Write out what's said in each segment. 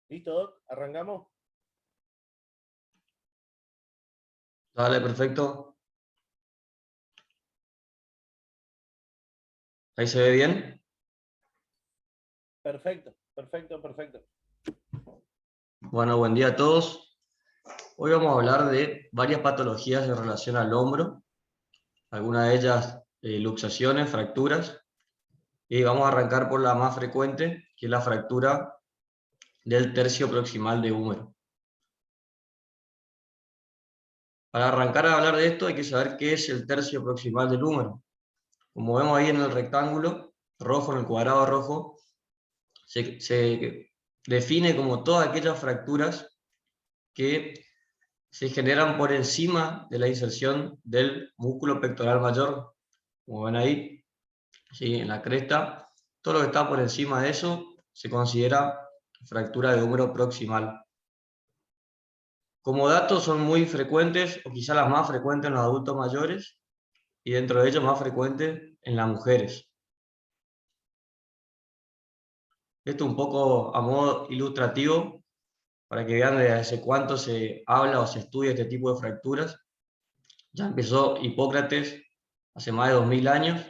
¿Listo, Doc? ¿Arrancamos? Dale, perfecto. ¿Ahí se ve bien? Perfecto, perfecto, perfecto. Bueno, buen día a todos. Hoy vamos a hablar de varias patologías en relación al hombro, algunas de ellas luxaciones, fracturas, y vamos a arrancar por la más frecuente, que es la fractura del tercio proximal de húmero. Para arrancar a hablar de esto hay que saber qué es el tercio proximal del húmero. Como vemos ahí en el rectángulo rojo, en el cuadrado rojo, se define como todas aquellas fracturas que se generan por encima de la inserción del músculo pectoral mayor, como ven ahí, ¿sí? En la cresta. Todo lo que está por encima de eso se considera fractura de húmero proximal. Como datos son muy frecuentes, o quizá las más frecuentes en los adultos mayores, y dentro de ellos más frecuentes en las mujeres. Esto un poco a modo ilustrativo, para que vean desde hace cuánto se habla o se estudia este tipo de fracturas. Ya empezó Hipócrates hace más de 2000 años,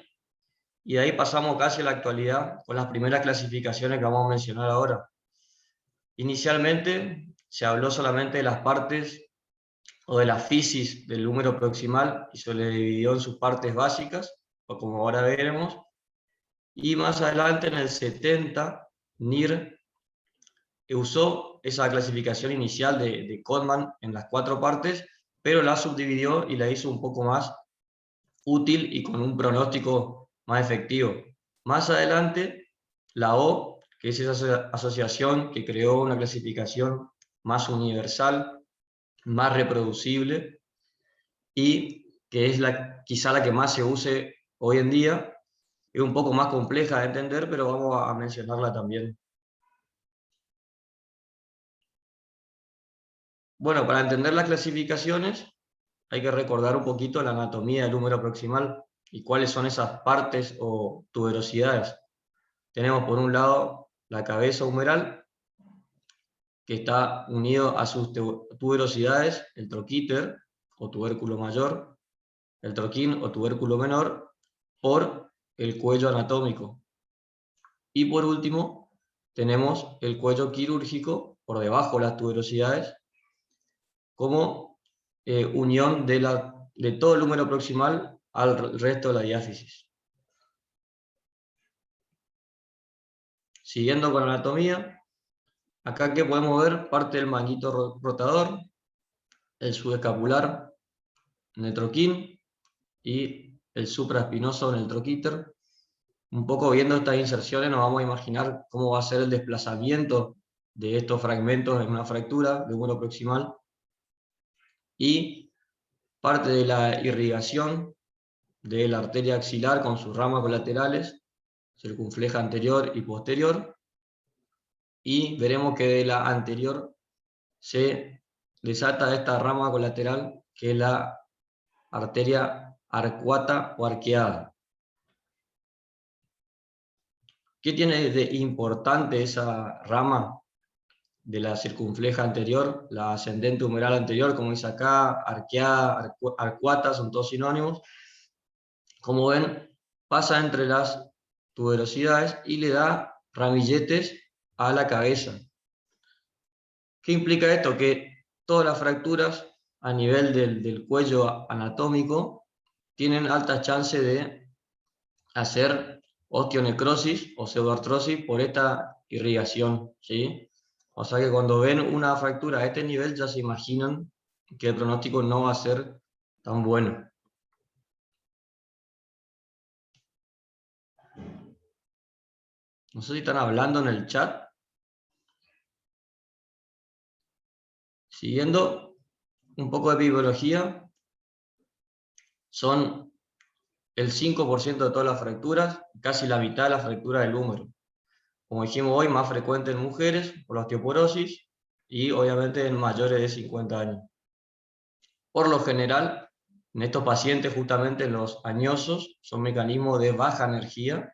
y de ahí pasamos casi a la actualidad con las primeras clasificaciones que vamos a mencionar ahora. Inicialmente se habló solamente de las partes o de la fisis del húmero proximal y se le dividió en sus partes básicas, o como ahora veremos, y más adelante en el 70 NIR usó esa clasificación inicial de Codman en las 4 partes, pero la subdividió y la hizo un poco más útil y con un pronóstico más efectivo. Más adelante, la O, que es esa asociación que creó una clasificación más universal, más reproducible, y que es quizá la que más se use hoy en día. Es un poco más compleja de entender, pero vamos a mencionarla también. Bueno, para entender las clasificaciones hay que recordar un poquito la anatomía del húmero proximal y cuáles son esas partes o tuberosidades. Tenemos por un lado la cabeza humeral, que está unido a sus tuberosidades, el troquíter o tubérculo mayor, el troquín o tubérculo menor, por el cuello anatómico. Y por último, tenemos el cuello quirúrgico, por debajo de las tuberosidades, como unión de todo el húmero proximal al resto de la diáfisis. Siguiendo con la anatomía, acá que podemos ver parte del manguito rotador, el subescapular en el troquín y el supraespinoso en el troquíter. Un poco viendo estas inserciones nos vamos a imaginar cómo va a ser el desplazamiento de estos fragmentos en una fractura de húmero proximal, y parte de la irrigación de la arteria axilar con sus ramas colaterales, circunfleja anterior y posterior, y veremos que de la anterior se desata esta rama colateral que es la arteria arcuata o arqueada. ¿Qué tiene de importante esa rama de la circunfleja anterior? La ascendente humeral anterior, como dice acá, arqueada, arcuata, son todos sinónimos. Como ven, pasa entre las tuberosidades y le da ramilletes a la cabeza. ¿Qué implica esto? Que todas las fracturas a nivel del cuello anatómico tienen altas chances de hacer osteonecrosis o pseudoartrosis por esta irrigación, ¿sí? O sea que cuando ven una fractura a este nivel ya se imaginan que el pronóstico no va a ser tan bueno. No sé si están hablando en el chat. Siguiendo un poco de biología, son el 5% de todas las fracturas, casi la mitad de las fracturas del húmero. Como dijimos hoy, más frecuente en mujeres por la osteoporosis y obviamente en mayores de 50 años. Por lo general, en estos pacientes, justamente los añosos, son mecanismos de baja energía,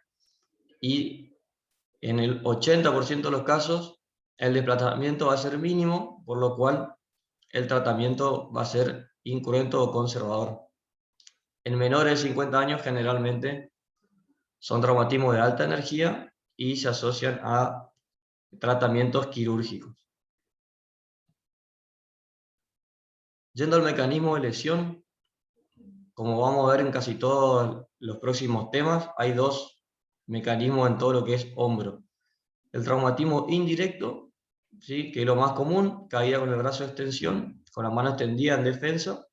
y en el 80% de los casos el desplazamiento va a ser mínimo, por lo cual el tratamiento va a ser incruento o conservador. En menores de 50 años generalmente son traumatismos de alta energía y se asocian a tratamientos quirúrgicos. Yendo al mecanismo de lesión, como vamos a ver en casi todos los próximos temas, hay dos mecanismos en todo lo que es hombro. El traumatismo indirecto, ¿sí?, que es lo más común, caída con el brazo de extensión, con la mano extendida en defensa,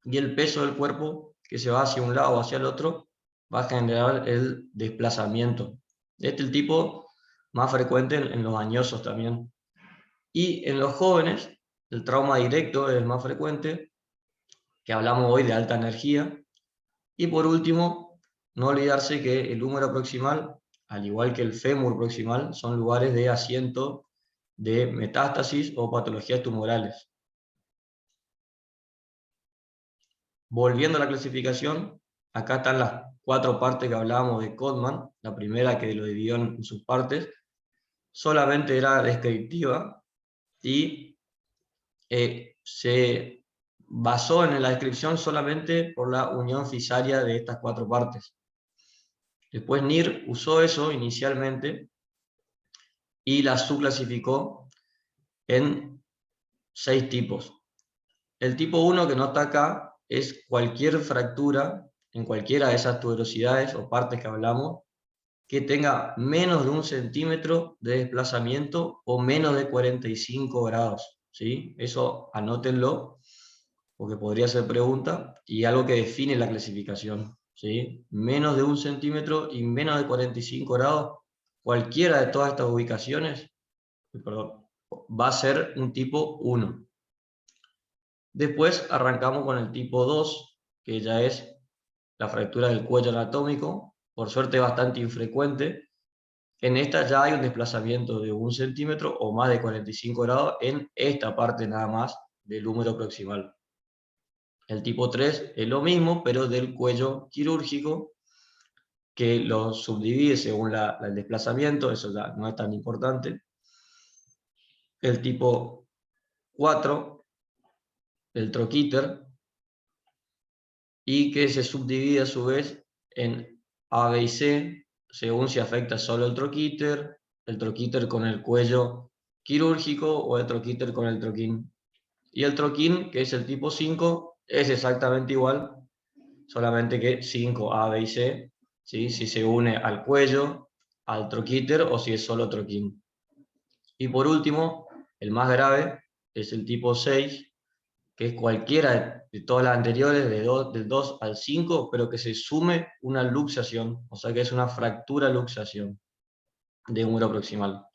y el peso del cuerpo que se va hacia un lado o hacia el otro va a generar el desplazamiento. Este es el tipo más frecuente en los añosos también. Y en los jóvenes, el trauma directo es el más frecuente, que hablamos hoy de alta energía. Y por último, no olvidarse que el húmero proximal, al igual que el fémur proximal, son lugares de asiento de metástasis o patologías tumorales. Volviendo a la clasificación, acá están las 4 partes que hablábamos de Codman. La primera, que lo dividió en sus partes, solamente era descriptiva y se basó en la descripción solamente por la unión fisaria de estas 4 partes. Después NIR usó eso inicialmente y la subclasificó en 6 tipos. El tipo 1, que no está acá, es cualquier fractura en cualquiera de esas tuberosidades o partes que hablamos que tenga menos de 1 centímetro de desplazamiento o menos de 45 grados. ¿Sí? Eso anótenlo, porque podría ser pregunta, y algo que define la clasificación. ¿Sí? Menos de 1 centímetro y menos de 45 grados, cualquiera de todas estas ubicaciones, perdón, va a ser un tipo 1. Después arrancamos con el tipo 2, que ya es la fractura del cuello anatómico, por suerte bastante infrecuente. En esta ya hay un desplazamiento de 1 centímetro o más de 45 grados en esta parte nada más del húmero proximal. El tipo 3 es lo mismo, pero del cuello quirúrgico, que lo subdivide según el desplazamiento, eso ya no es tan importante. El tipo 4, el troquíter, y que se subdivide a su vez en A, B y C, según si afecta solo el troquíter con el cuello quirúrgico o el troquíter con el troquín. Y el troquín, que es el tipo 5, es exactamente igual, solamente que 5, A, B y C, ¿sí?, si se une al cuello, al troquíter o si es solo troquín. Y por último, el más grave es el tipo 6, que es cualquiera de todas las anteriores, del 2 al 5, pero que se sume una luxación, o sea que es una fractura luxación de húmero proximal.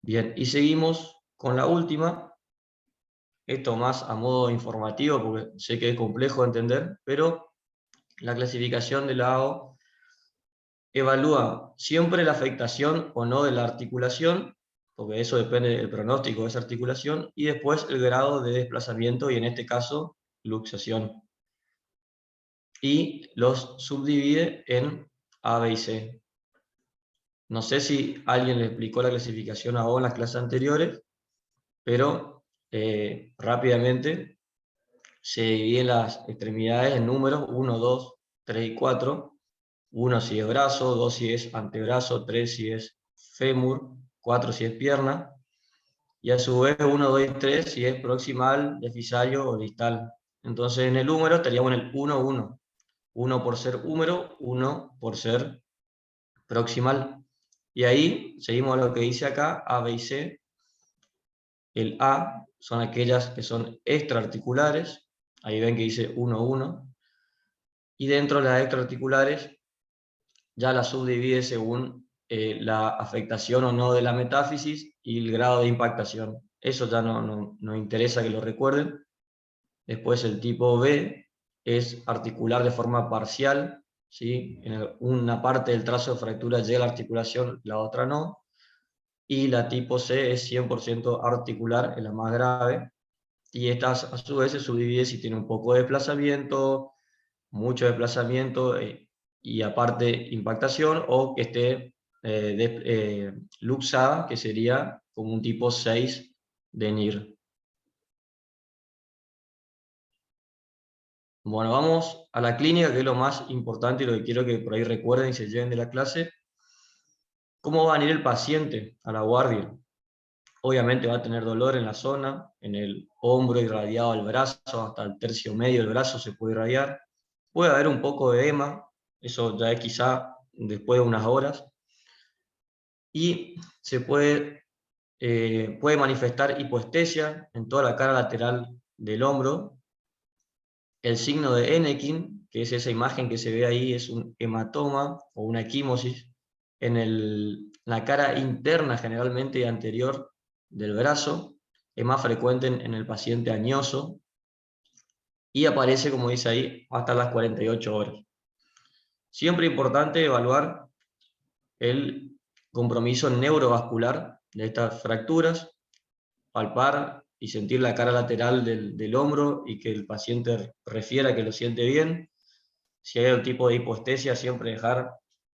Bien, y seguimos con la última, esto más a modo informativo, porque sé que es complejo de entender, pero la clasificación de la AO evalúa siempre la afectación o no de la articulación, porque eso depende del pronóstico de esa articulación, y después el grado de desplazamiento, y en este caso, luxación. Y los subdivide en A, B y C. No sé si alguien le explicó la clasificación a O en las clases anteriores, pero rápidamente se dividen las extremidades en números 1, 2, 3 y 4. 1 si es brazo, 2 si es antebrazo, 3 si es fémur, 4 si es pierna, y a su vez 1, 2 y 3 si es proximal, defisario o distal. Entonces en el húmero estaríamos en el 1, 1. 1 por ser húmero, 1 por ser proximal. Y ahí seguimos lo que dice acá, A, B y C. El A son aquellas que son extraarticulares, ahí ven que dice 1, 1. Y dentro de las extraarticulares ya la subdivide según la afectación o no de la metáfisis y el grado de impactación. Eso ya no interesa que lo recuerden. Después el tipo B es articular de forma parcial, ¿sí? En una parte del trazo de fractura llega a la articulación, la otra no. Y la tipo C es 100% articular, es la más grave. Y esta a su vez se subdivide si tiene un poco de desplazamiento, mucho desplazamiento y aparte impactación, o que esté luxada, que sería como un tipo 6 de NIR. Bueno, vamos a la clínica, que es lo más importante y lo que quiero que por ahí recuerden y se lleven de la clase. ¿Cómo va a venir el paciente a la guardia? Obviamente va a tener dolor en la zona, en el hombro irradiado al brazo, hasta el tercio medio del brazo se puede irradiar. Puede haber un poco de edema, eso ya es quizá después de unas horas. Y se puede manifestar hipoestesia en toda la cara lateral del hombro. El signo de Ennekien, que es esa imagen que se ve ahí, es un hematoma o una equimosis en la cara interna, generalmente y anterior del brazo. Es más frecuente en el paciente añoso y aparece, como dice ahí, hasta las 48 horas. Siempre importante evaluar el compromiso neurovascular de estas fracturas, palpar y sentir la cara lateral del hombro y que el paciente refiera que lo siente bien. Si hay algún tipo de hipoestesia, siempre dejar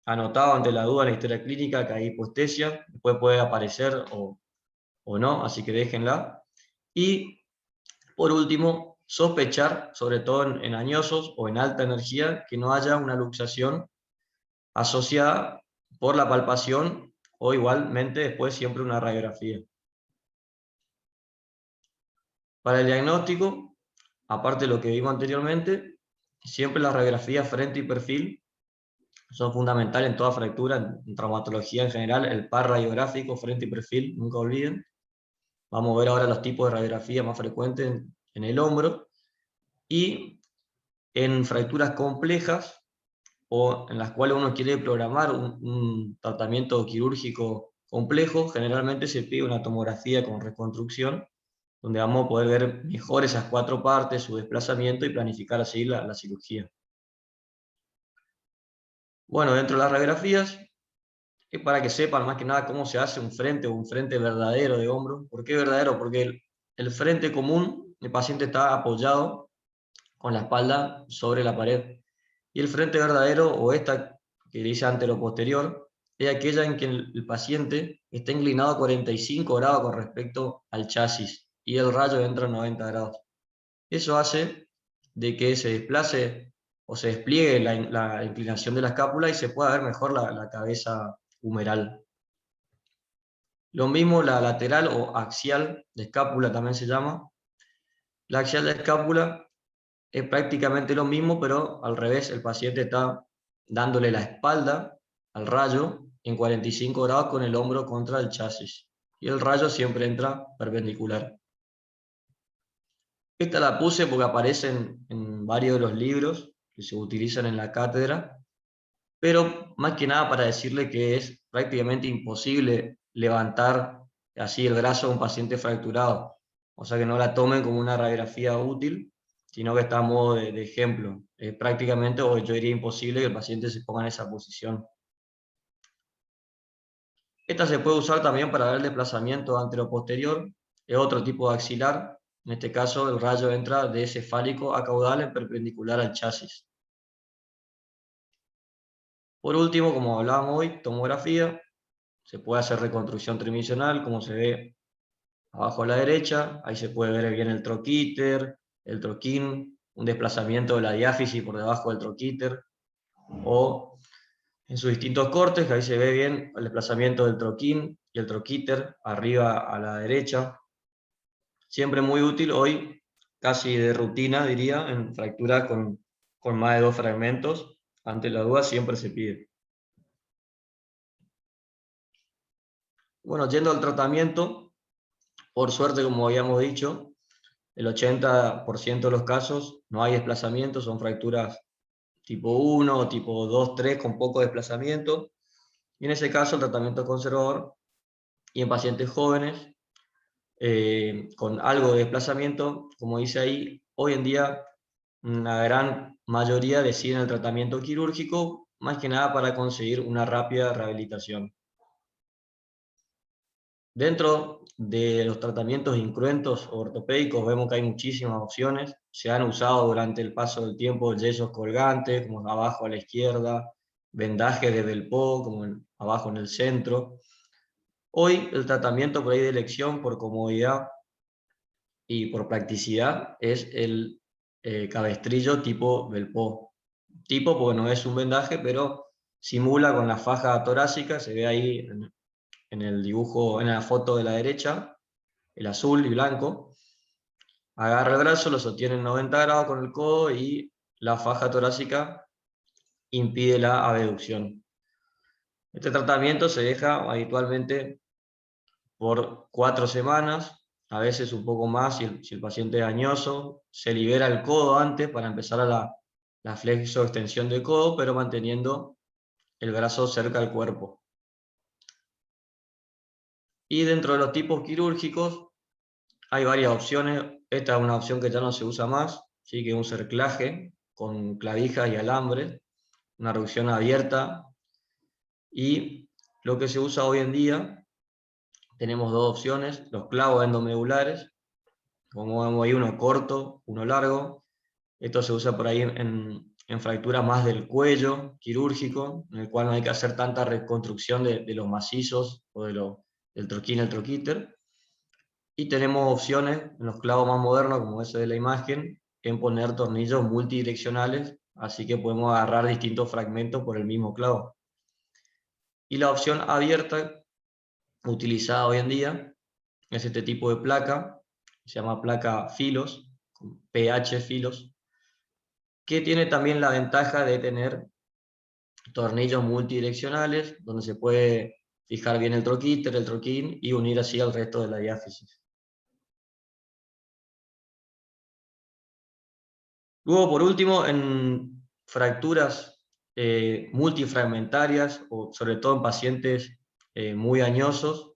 anotado ante la duda en la historia clínica que hay hipoestesia, después puede aparecer o no, así que déjenla. Y por último, sospechar, sobre todo en añosos o en alta energía, que no haya una luxación asociada por la palpación o igualmente después siempre una radiografía. Para el diagnóstico, aparte de lo que vimos anteriormente, siempre las radiografías frente y perfil son fundamentales en toda fractura, en traumatología en general, el par radiográfico, frente y perfil, nunca olviden. Vamos a ver ahora los tipos de radiografía más frecuentes en el hombro. Y en fracturas complejas o en las cuales uno quiere programar un tratamiento quirúrgico complejo, generalmente se pide una tomografía con reconstrucción, donde vamos a poder ver mejor esas 4 partes, su desplazamiento y planificar así la cirugía. Bueno, dentro de las radiografías, es para que sepan más que nada cómo se hace un frente verdadero de hombro. ¿Por qué verdadero? Porque el frente común, el paciente está apoyado con la espalda sobre la pared. Y el frente verdadero, o esta que dice anteroposterior, es aquella en que el paciente está inclinado a 45 grados con respecto al chasis y el rayo entra a 90 grados. Eso hace de que se desplace o se despliegue la inclinación de la escápula y se pueda ver mejor la cabeza humeral. Lo mismo la lateral o axial de escápula también se llama. La axial de escápula es prácticamente lo mismo, pero al revés, el paciente está dándole la espalda al rayo en 45 grados con el hombro contra el chasis. Y el rayo siempre entra perpendicular. Esta la puse porque aparece en varios de los libros que se utilizan en la cátedra, pero más que nada para decirle que es prácticamente imposible levantar así el brazo de un paciente fracturado. O sea que no la tomen como una radiografía útil, sino que está a modo de ejemplo. Prácticamente, o yo diría imposible que el paciente se ponga en esa posición. Esta se puede usar también para ver el desplazamiento anteroposterior, es otro tipo de axilar. En este caso el rayo entra de cefálico a caudal en perpendicular al chasis. Por último, como hablábamos hoy, tomografía. Se puede hacer reconstrucción tridimensional, como se ve abajo a la derecha. Ahí se puede ver bien el troquíter, el troquín, un desplazamiento de la diáfisis por debajo del troquíter, o en sus distintos cortes, que ahí se ve bien el desplazamiento del troquín y el troquíter arriba a la derecha. Siempre muy útil hoy, casi de rutina diría, en fracturas con más de 2 fragmentos. Ante la duda siempre se pide. Bueno, yendo al tratamiento, por suerte, como habíamos dicho, el 80% de los casos no hay desplazamiento, son fracturas tipo 1, tipo 2, 3 con poco desplazamiento. Y en ese caso el tratamiento conservador, y en pacientes jóvenes con algo de desplazamiento, como dice ahí, hoy en día una gran mayoría deciden el tratamiento quirúrgico, más que nada para conseguir una rápida rehabilitación. Dentro de los tratamientos incruentos ortopédicos vemos que hay muchísimas opciones. Se han usado durante el paso del tiempo yesos colgantes, como abajo a la izquierda, vendajes de Belpo, como abajo en el centro. Hoy el tratamiento por ahí de elección, por comodidad y por practicidad, es el cabestrillo tipo Belpo. Tipo porque no es un vendaje, pero simula con la faja torácica, se ve ahí en el dibujo, en la foto de la derecha, el azul y blanco. Agarra el brazo, lo sostiene en 90 grados con el codo y la faja torácica impide la abducción. Este tratamiento se deja habitualmente por 4 semanas, a veces un poco más si el paciente es añoso. Se libera el codo antes para empezar a la flexo-extensión del codo, pero manteniendo el brazo cerca del cuerpo. Y dentro de los tipos quirúrgicos hay varias opciones. Esta es una opción que ya no se usa más, ¿sí? Que es un cerclaje con clavijas y alambres, una reducción abierta. Y lo que se usa hoy en día, tenemos dos opciones: los clavos endomedulares, como vemos ahí, uno corto, uno largo. Esto se usa por ahí en fracturas más del cuello quirúrgico, en el cual no hay que hacer tanta reconstrucción de los macizos o del troquín al troquíter. Y tenemos opciones en los clavos más modernos, como ese de la imagen, en poner tornillos multidireccionales, así que podemos agarrar distintos fragmentos por el mismo clavo. Y la opción abierta, utilizada hoy en día, es este tipo de placa, se llama placa Filos, PH Filos, que tiene también la ventaja de tener tornillos multidireccionales, donde se puede fijar bien el troquíter, el troquín, y unir así al resto de la diáfisis. Luego, por último, en fracturas multifragmentarias, o sobre todo en pacientes muy añosos,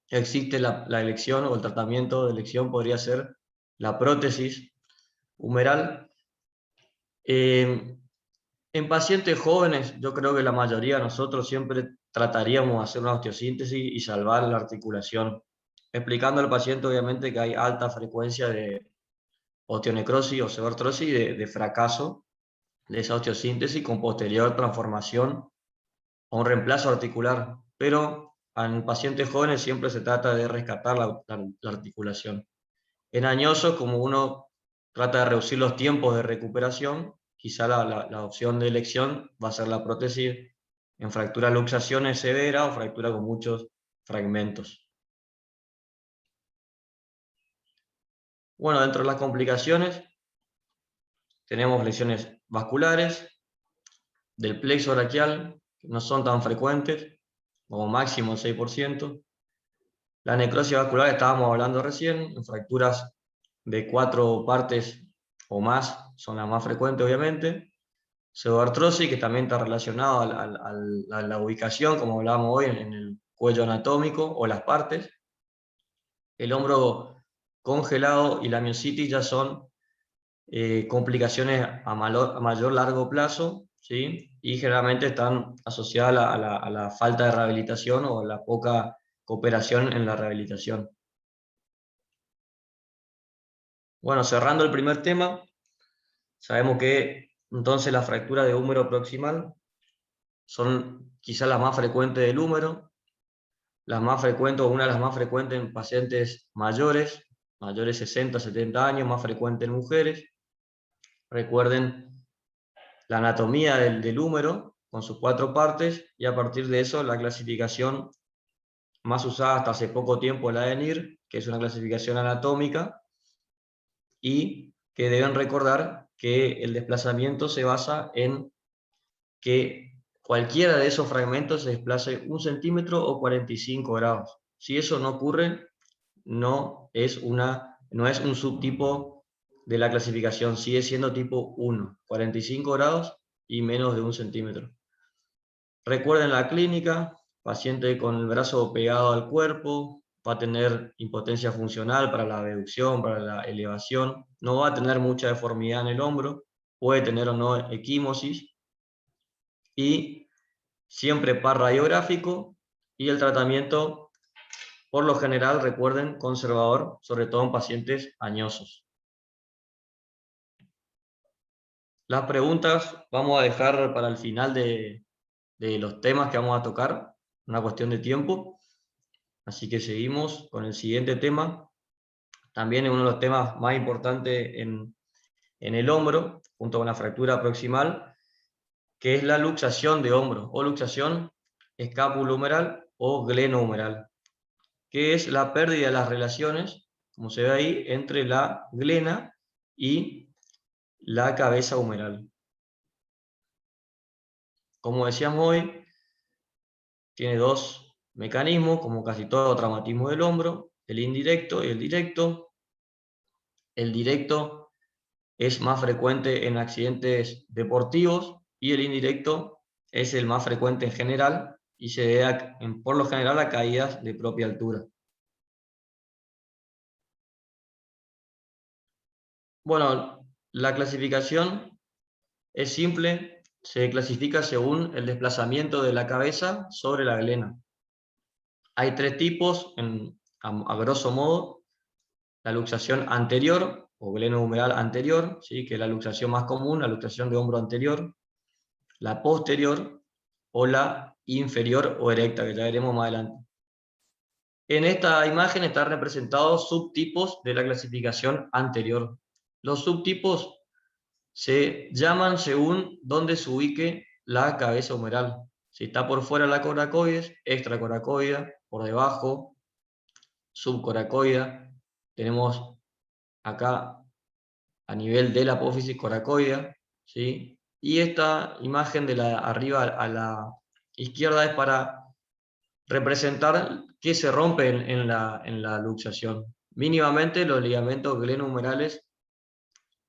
existe la elección, o el tratamiento de elección podría ser la prótesis humeral. En pacientes jóvenes, yo creo que la mayoría de nosotros siempre trataríamos de hacer una osteosíntesis y salvar la articulación, explicando al paciente obviamente que hay alta frecuencia de osteonecrosis o osteoartrosis, de fracaso de esa osteosíntesis con posterior transformación o un reemplazo articular. Pero en pacientes jóvenes siempre se trata de rescatar la articulación. En añosos, como uno trata de reducir los tiempos de recuperación, quizá la opción de elección va a ser la prótesis en fractura luxaciones severa o fractura con muchos fragmentos. Bueno, dentro de las complicaciones tenemos lesiones vasculares del plexo braquial, que no son tan frecuentes, como máximo 6%. La necrosis vascular estábamos hablando recién, en fracturas de 4 partes o más son las más frecuentes obviamente. Pseudoartrosis, que también está relacionado a la ubicación, como hablábamos hoy, en el cuello anatómico o las partes. El hombro congelado y la miositis ya son complicaciones a mayor largo plazo, ¿sí? Y generalmente están asociadas a la falta de rehabilitación o la poca cooperación en la rehabilitación. Bueno, cerrando el primer tema, sabemos que entonces las fracturas de húmero proximal son quizás las más frecuentes del húmero, las más frecuentes, o una de las más frecuentes en pacientes mayores, mayores 60, 70 años, más frecuente en mujeres. Recuerden la anatomía del húmero con sus 4 partes, y a partir de eso la clasificación más usada hasta hace poco tiempo, la de NIR, que es una clasificación anatómica, y que deben recordar que el desplazamiento se basa en que cualquiera de esos fragmentos se desplace 1 centímetro o 45 grados. Si eso no ocurre, no es un subtipo de la clasificación, sigue siendo tipo 1, 45 grados y menos de 1 centímetro. Recuerden la clínica: paciente con el brazo pegado al cuerpo, va a tener impotencia funcional para la abducción, para la elevación, no va a tener mucha deformidad en el hombro, puede tener o no equimosis, y siempre par radiográfico, y el tratamiento, por lo general, recuerden, conservador, sobre todo en pacientes añosos. Las preguntas vamos a dejar para el final de de los temas que vamos a tocar, una cuestión de tiempo. Así que seguimos con el siguiente tema. También es uno de los temas más importantes en el hombro, junto con la fractura proximal, que es la luxación de hombro, o luxación escapulohumeral o glenohumeral, que es la pérdida de las relaciones, como se ve ahí, entre la glena y la cabeza humeral. Como decíamos hoy, tiene dos mecanismos, como casi todo traumatismo del hombro, el indirecto y el directo. El directo es más frecuente en accidentes deportivos y el indirecto es el más frecuente en general y se debe por lo general a caídas de propia altura. Bueno, la clasificación es simple, se clasifica según el desplazamiento de la cabeza sobre la glena. Hay tres tipos, a grosso modo: la luxación anterior o glenohumeral anterior, ¿sí?, que es la luxación más común, la luxación de hombro anterior; la posterior o la inferior o erecta, que ya veremos más adelante. En esta imagen están representados subtipos de la clasificación anterior. Los subtipos se llaman según dónde se ubique la cabeza humeral. Si está por fuera de la coracoides, extracoracoidea; por debajo, subcoracoidea. Tenemos acá a nivel de la apófisis coracoidea, ¿sí? Y esta imagen de la arriba a la izquierda es para representar que se rompe en la luxación. Mínimamente los ligamentos glenohumerales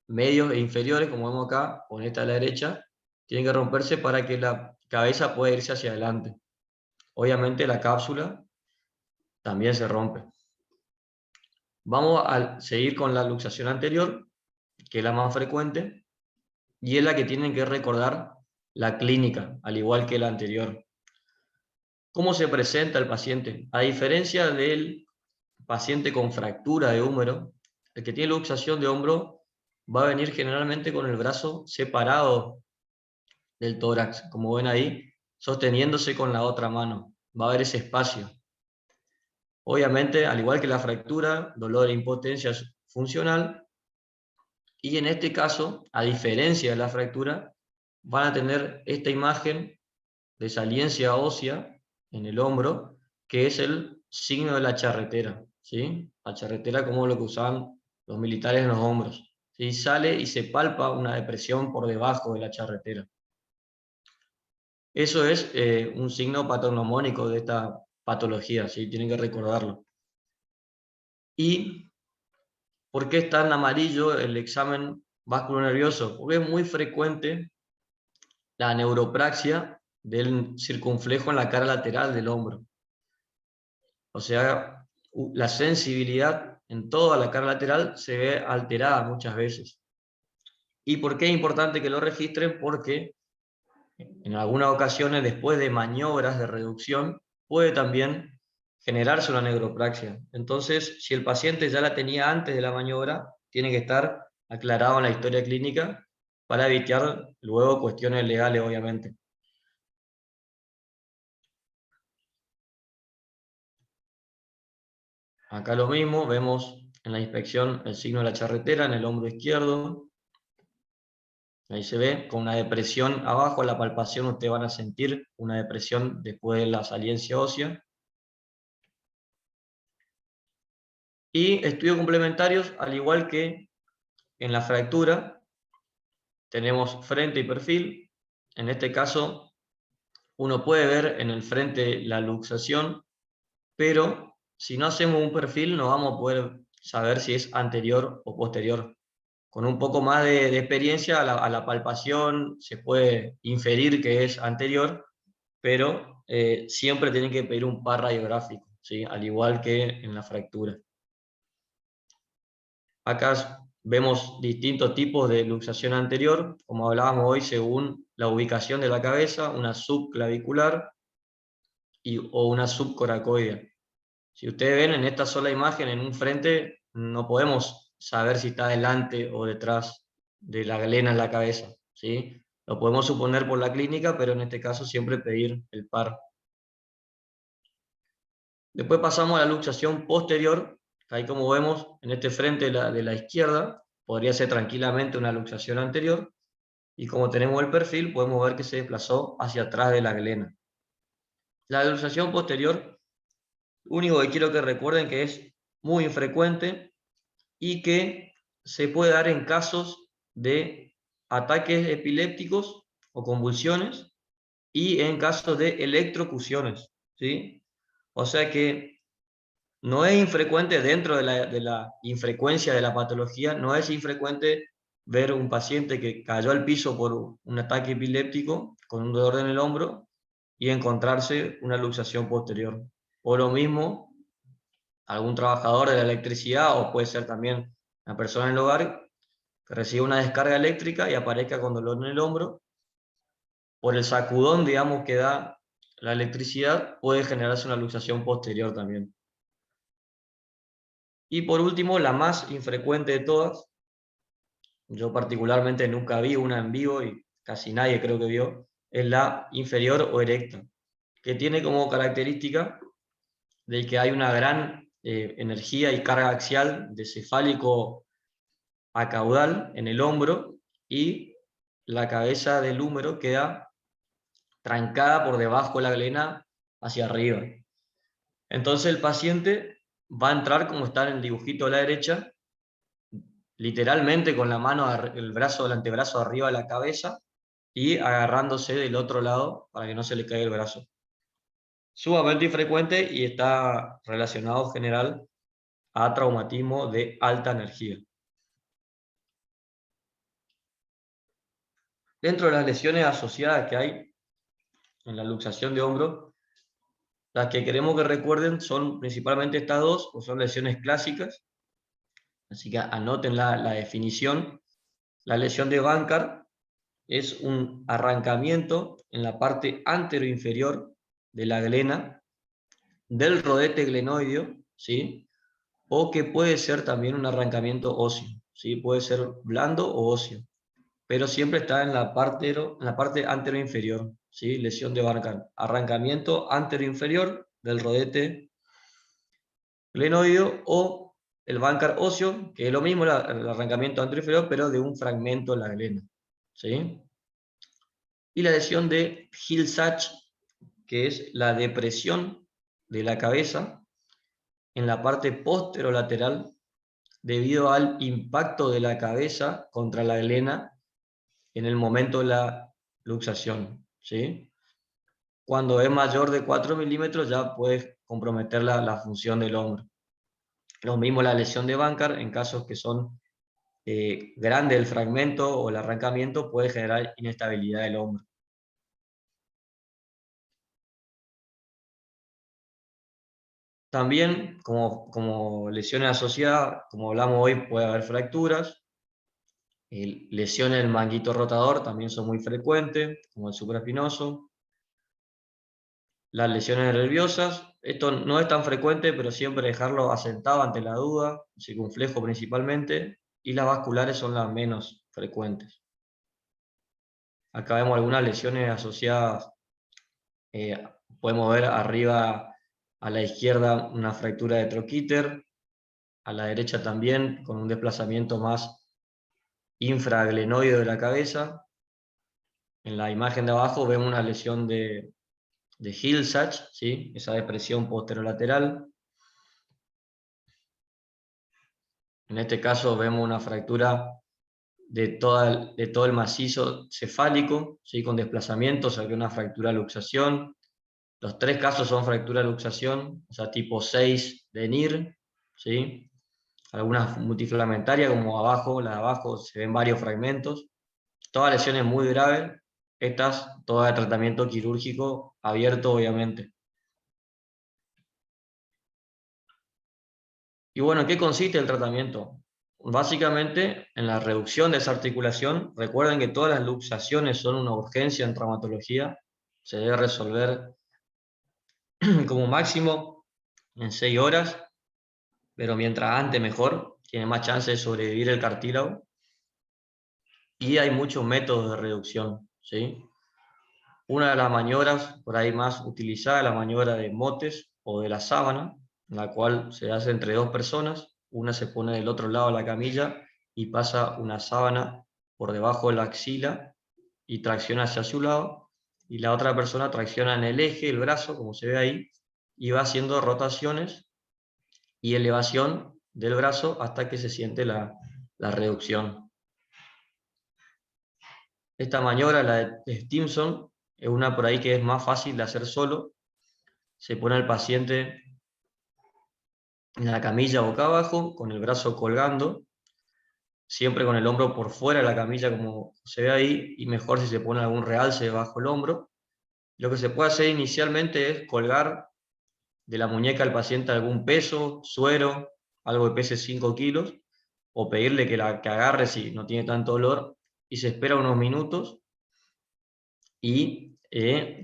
medios e inferiores, como vemos acá, con esta a la derecha, tienen que romperse para que la cabeza pueda irse hacia adelante. Obviamente la cápsula también se rompe. Vamos a seguir con la luxación anterior, que es la más frecuente, y es la que tienen que recordar la clínica, al igual que la anterior. ¿Cómo se presenta el paciente? A diferencia del paciente con fractura de húmero, el que tiene luxación de hombro va a venir generalmente con el brazo separado del tórax, como ven ahí, sosteniéndose con la otra mano. Va a haber ese espacio. Obviamente, al igual que la fractura, dolor e impotencia es funcional, y en este caso, a diferencia de la fractura, van a tener esta imagen de saliencia ósea en el hombro, que es el signo de la charretera, ¿sí? La charretera, como lo que usaban los militares en los hombros, ¿sí? Sale y se palpa una depresión por debajo de la charretera. Eso es un signo patognomónico de esta patología, ¿sí? Tienen que recordarlo. ¿Y por qué está en amarillo el examen vasculonervioso? Porque es muy frecuente la neuropraxia del circunflejo en la cara lateral del hombro. O sea, la sensibilidad en toda la cara lateral se ve alterada muchas veces. ¿Y por qué es importante que lo registren? Porque en algunas ocasiones, después de maniobras de reducción, puede también generarse una neuropraxia. Entonces, si el paciente ya la tenía antes de la maniobra, tiene que estar aclarado en la historia clínica para evitar luego cuestiones legales, obviamente. Acá lo mismo, vemos en la inspección el signo de la charretera en el hombro izquierdo. Ahí se ve, con una depresión abajo, en la palpación ustedes van a sentir una depresión después de la saliencia ósea. Y estudios complementarios, al igual que en la fractura, tenemos frente y perfil. En este caso, uno puede ver en el frente la luxación, pero si no hacemos un perfil no vamos a poder saber si es anterior o posterior. Con un poco más de experiencia a la palpación se puede inferir que es anterior, pero siempre tienen que pedir un par radiográfico, ¿sí? Al igual que en la fractura. Acá vemos distintos tipos de luxación anterior, como hablábamos hoy, según la ubicación de la cabeza, una subclavicular o una subcoracoidea. Si ustedes ven en esta sola imagen, en un frente, no podemos saber si está delante o detrás de la glena en la cabeza, ¿sí? Lo podemos suponer por la clínica, pero en este caso siempre pedir el par. Después pasamos a la luxación posterior, que ahí como vemos en este frente de la izquierda, podría ser tranquilamente una luxación anterior, y como tenemos el perfil, podemos ver que se desplazó hacia atrás de la glena. La luxación posterior, lo único que quiero que recuerden que es muy infrecuente y que se puede dar en casos de ataques epilépticos o convulsiones y en casos de electrocuciones, ¿sí? O sea que no es infrecuente dentro de la infrecuencia de la patología, no es infrecuente ver un paciente que cayó al piso por un ataque epiléptico con un dolor en el hombro y encontrarse una luxación posterior. O lo mismo, algún trabajador de la electricidad, o puede ser también una persona en el hogar, que recibe una descarga eléctrica y aparezca con dolor en el hombro, por el sacudón, digamos, que da la electricidad, puede generarse una luxación posterior también. Y por último, la más infrecuente de todas, yo particularmente nunca vi una en vivo y casi nadie creo que vio, es la inferior o erecta, que tiene como característica de que hay una gran energía y carga axial de cefálico a caudal en el hombro y la cabeza del húmero queda trancada por debajo de la glena hacia arriba. Entonces el paciente va a entrar como está en el dibujito a la derecha, literalmente con la mano, el brazo, el antebrazo arriba de la cabeza y agarrándose del otro lado para que no se le caiga el brazo. Sumamente infrecuente y está relacionado en general a traumatismo de alta energía. Dentro de las lesiones asociadas que hay en la luxación de hombro, las que queremos que recuerden son principalmente estas dos, o son lesiones clásicas, así que anoten la definición. La lesión de Bankart es un arrancamiento en la parte anteroinferior de la glena, del rodete glenoideo, ¿sí? O que puede ser también un arrancamiento óseo, ¿sí? Puede ser blando o óseo, pero siempre está en la parte anteroinferior, ¿sí? Lesión de Bankart, arrancamiento anteroinferior del rodete glenoideo o el Bankart óseo, que es lo mismo el arrancamiento anteroinferior, pero de un fragmento de la glena, ¿sí? Y la lesión de Hill-Sachs, que es la depresión de la cabeza en la parte posterolateral debido al impacto de la cabeza contra la glena en el momento de la luxación, ¿sí? Cuando es mayor de 4 milímetros ya puede comprometer la función del hombro. Lo mismo la lesión de Bankart, en casos que son grande el fragmento o el arrancamiento, puede generar inestabilidad del hombro. También, como lesiones asociadas, como hablamos hoy, puede haber fracturas. Lesiones del manguito rotador también son muy frecuentes, como el supraespinoso. Las lesiones nerviosas, esto no es tan frecuente, pero siempre dejarlo asentado ante la duda, circunflejo principalmente, y las vasculares son las menos frecuentes. Acá vemos algunas lesiones asociadas, podemos ver arriba a la izquierda una fractura de troquíter, a la derecha también con un desplazamiento más infraglenoide de la cabeza. En la imagen de abajo vemos una lesión de Hill-Sachs, ¿sí? Esa depresión posterolateral. En este caso vemos una fractura de todo el macizo cefálico, ¿sí? Con desplazamiento, o sea que una fractura de luxación. Los tres casos son fractura de luxación, o sea, tipo 6 de NIR, ¿sí? Algunas multifragmentarias, como abajo, la de abajo, se ven varios fragmentos. Todas lesiones muy graves, estas, todas de tratamiento quirúrgico abierto, obviamente. Y bueno, ¿en qué consiste el tratamiento? Básicamente en la reducción de esa articulación. Recuerden que todas las luxaciones son una urgencia en traumatología. Se debe resolver como máximo en 6 horas, pero mientras antes mejor, tiene más chance de sobrevivir el cartílago. Y hay muchos métodos de reducción, ¿sí? Una de las maniobras por ahí más utilizada es la maniobra de motes o de la sábana, en la cual se hace entre dos personas, una se pone del otro lado de la camilla y pasa una sábana por debajo de la axila y tracciona hacia su lado, y la otra persona tracciona en el eje, el brazo, como se ve ahí, y va haciendo rotaciones y elevación del brazo hasta que se siente la reducción. Esta maniobra, la de Stimson, es una por ahí que es más fácil de hacer solo. Se pone al paciente en la camilla boca abajo, con el brazo colgando, siempre con el hombro por fuera de la camilla como se ve ahí, y mejor si se pone algún realce debajo del hombro. Lo que se puede hacer inicialmente es colgar de la muñeca al paciente algún peso, suero, algo que pese 5 kilos, o pedirle que agarre si no tiene tanto dolor, y se espera unos minutos, y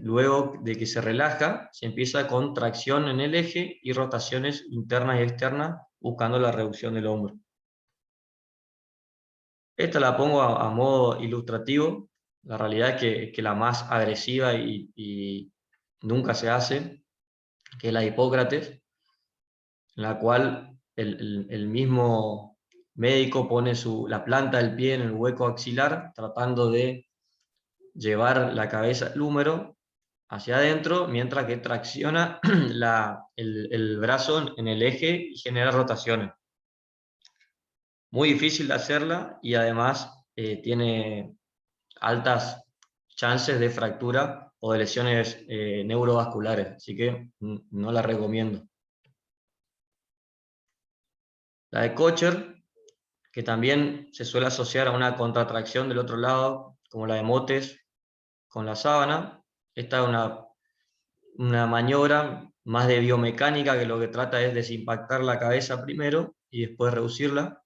luego de que se relaja, se empieza con tracción en el eje y rotaciones internas y externas, buscando la reducción del hombro. Esta la pongo a modo ilustrativo. La realidad es que la más agresiva y nunca se hace, que es la de Hipócrates, en la cual el mismo médico pone la planta del pie en el hueco axilar, tratando de llevar la cabeza del húmero hacia adentro, mientras que tracciona el brazo en el eje y genera rotaciones. Muy difícil de hacerla, y además tiene altas chances de fractura o de lesiones neurovasculares, así que no la recomiendo. La de Kocher, que también se suele asociar a una contratracción del otro lado, como la de Motes con la sábana. Esta es una maniobra más de biomecánica, que lo que trata es desimpactar la cabeza primero y después reducirla.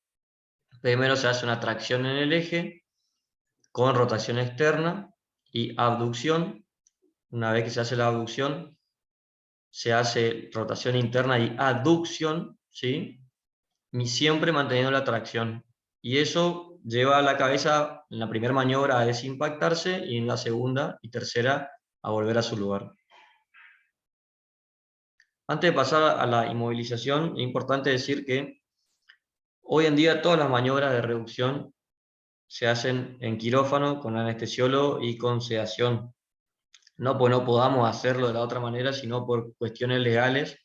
Primero se hace una tracción en el eje con rotación externa y abducción. Una vez que se hace la abducción, se hace rotación interna y aducción, ¿sí? Y siempre manteniendo la tracción. Y eso lleva a la cabeza en la primera maniobra a desimpactarse, y en la segunda y tercera a volver a su lugar. Antes de pasar a la inmovilización, es importante decir que hoy en día todas las maniobras de reducción se hacen en quirófano con anestesiólogo y con sedación. No pues no podamos hacerlo de la otra manera, sino por cuestiones legales.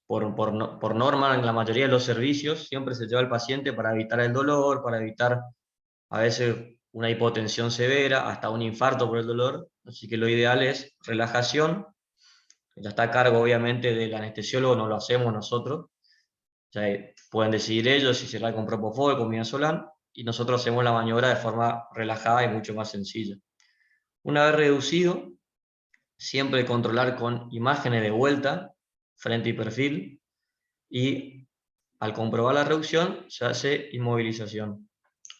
Por norma, en la mayoría de los servicios siempre se lleva al paciente para evitar el dolor, para evitar a veces una hipotensión severa, hasta un infarto por el dolor. Así que lo ideal es relajación. Ya está a cargo obviamente del anestesiólogo, no lo hacemos nosotros. O sea, pueden decidir ellos si será con Propofol, con midazolam, y nosotros hacemos la maniobra de forma relajada y mucho más sencilla. Una vez reducido, siempre controlar con imágenes de vuelta, frente y perfil, y al comprobar la reducción se hace inmovilización.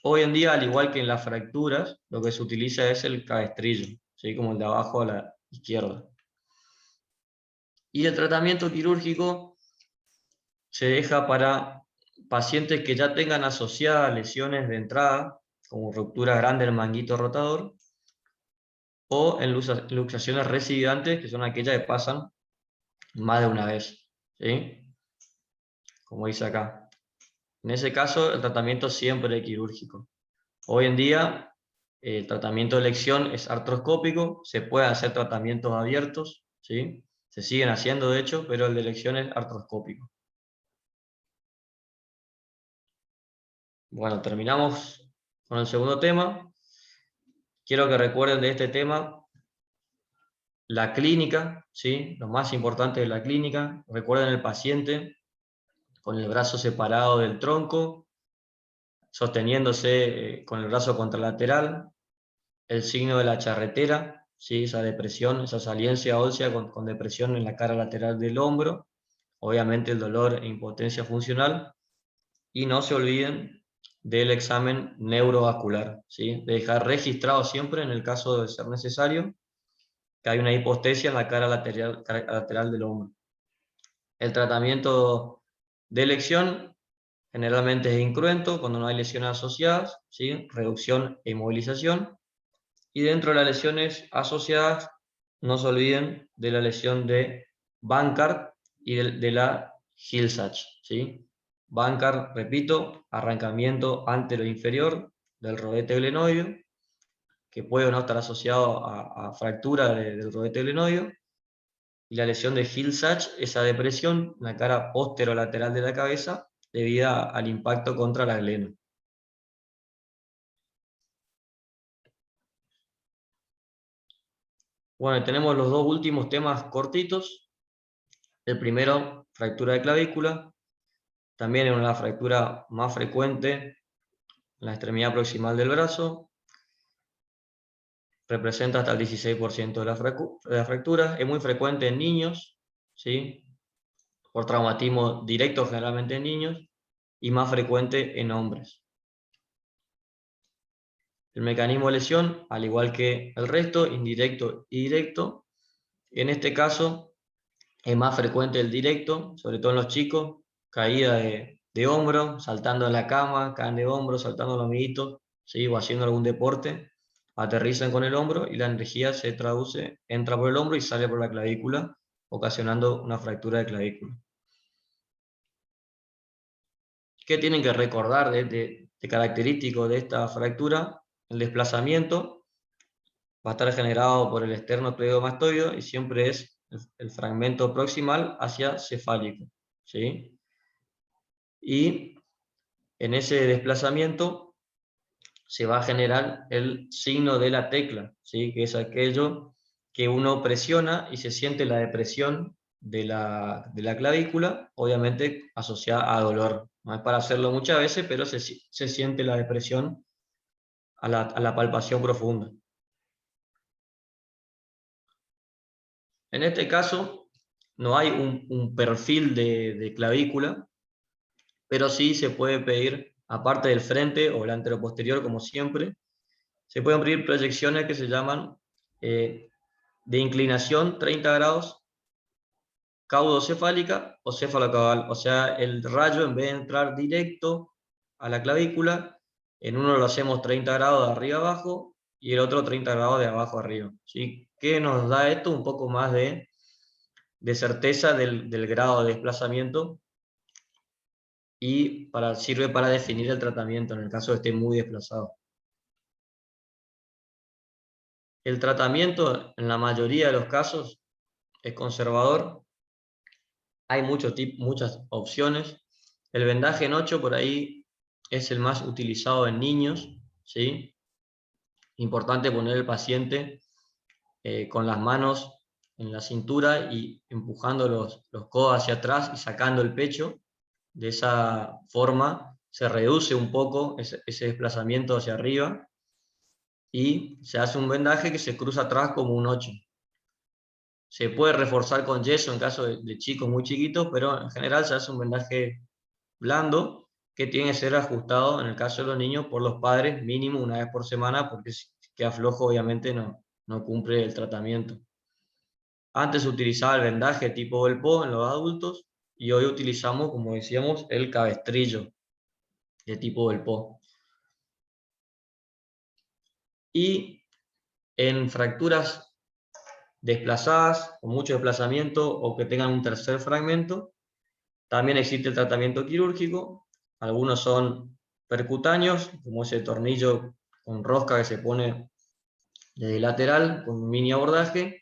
Hoy en día, al igual que en las fracturas, lo que se utiliza es el cabestrillo, ¿sí? Como el de abajo a la izquierda. Y el tratamiento quirúrgico se deja para pacientes que ya tengan asociadas lesiones de entrada, como ruptura grande del manguito rotador, o en luxaciones recidivantes, que son aquellas que pasan más de una vez, ¿sí? Como dice acá. En ese caso, el tratamiento siempre es quirúrgico. Hoy en día, el tratamiento de elección es artroscópico, se pueden hacer tratamientos abiertos, ¿sí? Se siguen haciendo de hecho, pero el de elección es artroscópico. Bueno, terminamos con el segundo tema. Quiero que recuerden de este tema la clínica, ¿sí? Lo más importante de la clínica. Recuerden el paciente con el brazo separado del tronco, sosteniéndose con el brazo contralateral, el signo de la charretera, ¿sí? Esa depresión, esa saliencia ósea con depresión en la cara lateral del hombro, obviamente el dolor e impotencia funcional, y no se olviden del examen neurovascular, ¿sí? De dejar registrado siempre, en el caso de ser necesario, que hay una hipostesia en la cara lateral del hombro. El tratamiento de elección Generalmente es incruento cuando no hay lesiones asociadas, ¿sí? Reducción e inmovilización. Y dentro de las lesiones asociadas, no se olviden de la lesión de Bankart y de la Hill-Sachs, ¿sí? Bankart, repito, arrancamiento anteroinferior del rodete glenoideo, que puede o no estar asociado a fractura del rodete glenoideo. Y la lesión de Hill-Sachs, esa depresión en la cara posterolateral de la cabeza, debido al impacto contra la glena. Bueno, tenemos los dos últimos temas cortitos. El primero, fractura de clavícula. También es una fractura más frecuente en la extremidad proximal del brazo. Representa hasta el 16% de las fracturas. Es muy frecuente en niños, ¿sí? Por traumatismo directo generalmente en niños, y más frecuente en hombres. El mecanismo de lesión, al igual que el resto, indirecto y directo. En este caso es más frecuente el directo, sobre todo en los chicos, caída de hombro, saltando en la cama, caen de hombro, saltando los amiguitos, ¿sí? O haciendo algún deporte, aterrizan con el hombro y la energía se traduce, entra por el hombro y sale por la clavícula, ocasionando una fractura de clavícula. ¿Qué tienen que recordar de característico de esta fractura? El desplazamiento va a estar generado por el esternocleidomastoideo y siempre es el fragmento proximal hacia cefálico, ¿sí? Y en ese desplazamiento se va a generar el signo de la tecla, ¿sí? Que es aquello que uno presiona y se siente la depresión de la clavícula, obviamente asociada a dolor. No es para hacerlo muchas veces, pero se siente la depresión a la palpación profunda. En este caso, no hay un perfil de clavícula, pero sí se puede pedir, aparte del frente o el anteroposterior, como siempre, se pueden pedir proyecciones que se llaman de inclinación 30 grados caudocefálica o cefalocaudal. O sea, el rayo, en vez de entrar directo a la clavícula, en uno lo hacemos 30 grados de arriba abajo y el otro 30 grados de abajo arriba, ¿sí? ¿Qué nos da esto? Un poco más de certeza del grado de desplazamiento y sirve para definir el tratamiento en el caso de que esté muy desplazado. El tratamiento en la mayoría de los casos es conservador. Hay muchas opciones. El vendaje en 8 por ahí es el más utilizado en niños, ¿sí? Importante poner al paciente con las manos en la cintura y empujando los codos hacia atrás y sacando el pecho. De esa forma se reduce un poco ese desplazamiento hacia arriba y se hace un vendaje que se cruza atrás como un 8. Se puede reforzar con yeso en caso de chicos muy chiquitos, pero en general se hace un vendaje blando que tiene que ser ajustado en el caso de los niños por los padres mínimo una vez por semana, porque si queda flojo obviamente no cumple el tratamiento. Antes se utilizaba el vendaje tipo Velpo en los adultos y hoy utilizamos, como decíamos, el cabestrillo de tipo Velpo. Y en fracturas desplazadas, con mucho desplazamiento o que tengan un tercer fragmento, también existe el tratamiento quirúrgico. Algunos son percutáneos, como ese tornillo con rosca que se pone desde lateral con un mini abordaje,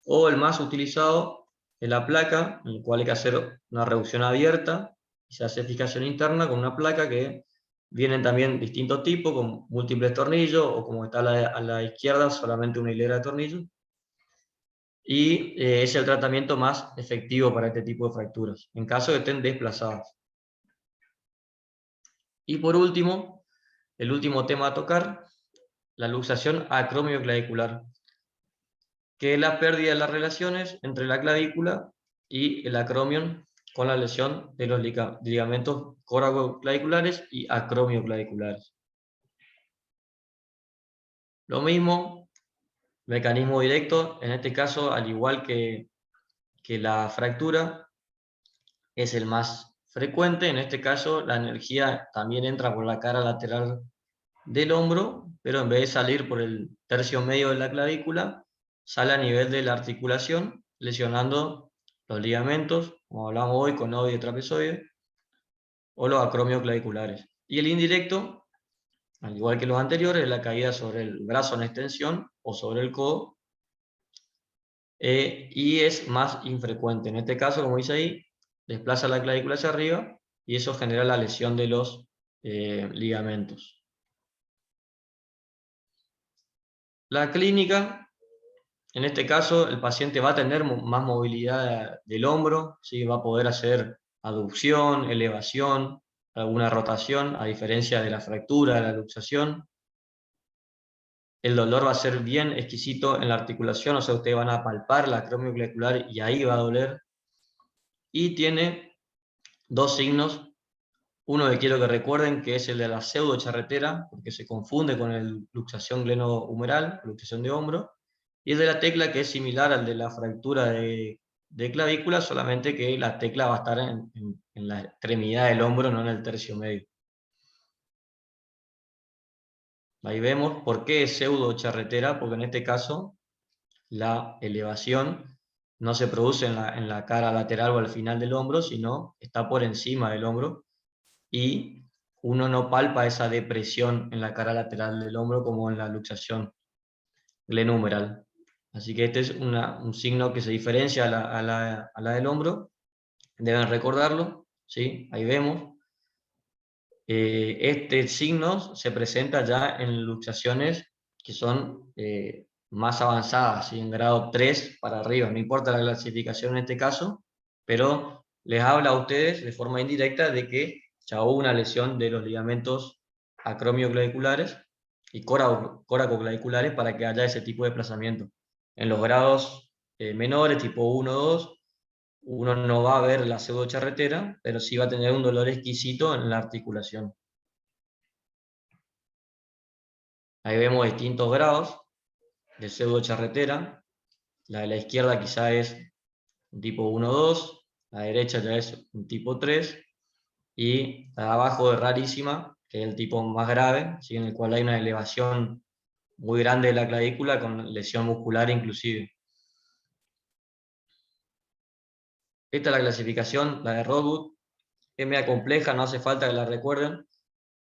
o el más utilizado es la placa, en el cual hay que hacer una reducción abierta y se hace fijación interna con una placa que vienen también distintos tipos, con múltiples tornillos, o como está a la izquierda, solamente una hilera de tornillos. Y es el tratamiento más efectivo para este tipo de fracturas, en caso de que estén desplazadas. Y por último, el último tema a tocar, la luxación acromioclavicular, que es la pérdida de las relaciones entre la clavícula y el acromion con la lesión de los ligamentos coracoclaviculares y acromioclaviculares. Lo mismo, mecanismo directo, en este caso, al igual que la fractura, es el más frecuente. En este caso, la energía también entra por la cara lateral del hombro, pero en vez de salir por el tercio medio de la clavícula, sale a nivel de la articulación, lesionando los ligamentos, como hablamos hoy, conoide y trapezoide, o los acromioclaviculares. Y el indirecto, al igual que los anteriores, es la caída sobre el brazo en extensión o sobre el codo, y es más infrecuente. En este caso, como dice ahí, desplaza la clavícula hacia arriba y eso genera la lesión de los ligamentos. La clínica, en este caso, el paciente va a tener más movilidad del hombro, ¿sí? Va a poder hacer aducción, elevación, alguna rotación, a diferencia de la fractura, de la luxación. El dolor va a ser bien exquisito en la articulación, o sea, ustedes van a palpar la acromioclavicular y ahí va a doler. Y tiene dos signos. Uno que quiero que recuerden, que es el de la pseudocharretera, porque se confunde con el luxación glenohumeral, luxación de hombro, y el de la tecla, que es similar al de la fractura de clavícula, solamente que la tecla va a estar en la extremidad del hombro, no en el tercio medio. Ahí vemos por qué es pseudocharretera, porque en este caso la elevación no se produce en la cara lateral o al final del hombro, sino está por encima del hombro, y uno no palpa esa depresión en la cara lateral del hombro como en la luxación glenohumeral. Así que este es un signo que se diferencia a la del hombro. Deben recordarlo, ¿sí? Ahí vemos. Este signo se presenta ya en luxaciones que son más avanzadas, ¿sí? En grado 3 para arriba. No importa la clasificación en este caso, pero les habla a ustedes de forma indirecta de que ya hubo una lesión de los ligamentos acromioclaviculares y coracoclaviculares para que haya ese tipo de desplazamiento. En los grados menores, tipo 1 o 2, uno no va a ver la pseudocharretera, pero sí va a tener un dolor exquisito en la articulación. Ahí vemos distintos grados de pseudocharretera. La de la izquierda quizá es un tipo 1 o 2, la derecha ya es un tipo 3, y la de abajo es rarísima, que es el tipo más grave, ¿sí? En el cual hay una elevación muy grande de la clavícula con lesión muscular inclusive. Esta es la clasificación, la de Rodwood, es media compleja, no hace falta que la recuerden,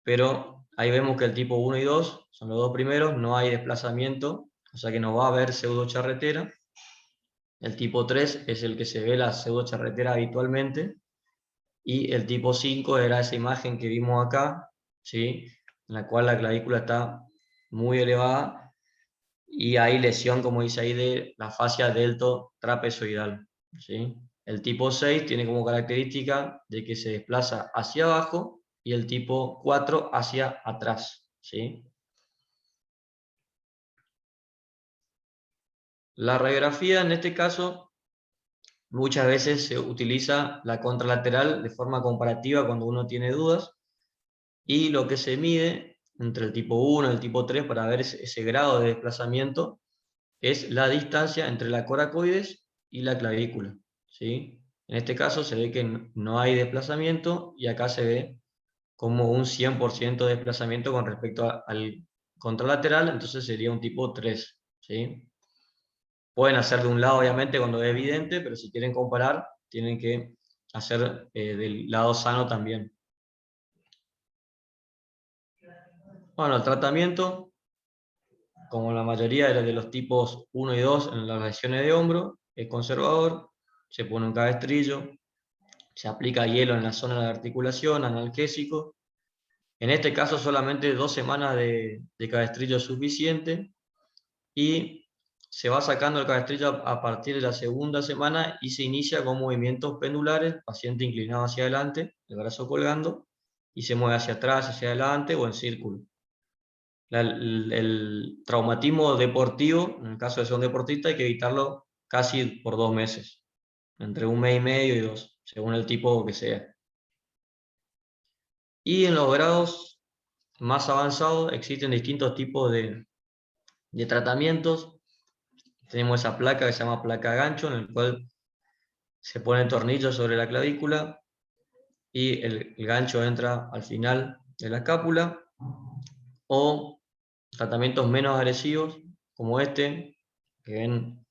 pero ahí vemos que el tipo 1 y 2 son los dos primeros, no hay desplazamiento, o sea que no va a haber pseudocharretera. El tipo 3 es el que se ve la pseudocharretera habitualmente, y el tipo 5 era esa imagen que vimos acá, ¿sí? En la cual la clavícula está muy elevada y hay lesión, como dice ahí, de la fascia deltotrapezoidal, ¿sí? El tipo 6 tiene como característica de que se desplaza hacia abajo y el tipo 4 hacia atrás, ¿sí? La radiografía en este caso muchas veces se utiliza la contralateral de forma comparativa cuando uno tiene dudas, y lo que se mide entre el tipo 1 y el tipo 3 para ver ese grado de desplazamiento es la distancia entre la coracoides y la clavícula, ¿sí? En este caso se ve que no hay desplazamiento y acá se ve como un 100% de desplazamiento con respecto al contralateral, entonces sería un tipo 3, ¿sí? Pueden hacer de un lado obviamente cuando es evidente, pero si quieren comparar tienen que hacer del lado sano también. Bueno, el tratamiento, como la mayoría de los tipos 1 y 2 en las lesiones de hombro, es conservador, se pone un cabestrillo, se aplica hielo en la zona de la articulación, analgésico. En este caso solamente 2 semanas de cabestrillo es suficiente, y se va sacando el cabestrillo a partir de la segunda semana y se inicia con movimientos pendulares, paciente inclinado hacia adelante, el brazo colgando, y se mueve hacia atrás, hacia adelante o en círculo. El traumatismo deportivo, en el caso de ser un deportista, hay que evitarlo casi por 2 meses, entre 1 mes y medio y 2, según el tipo que sea. Y en los grados más avanzados existen distintos tipos de tratamientos. Tenemos esa placa que se llama placa gancho, en el cual se ponen tornillos sobre la clavícula y el gancho entra al final de la escápula, o tratamientos menos agresivos, como este, que ven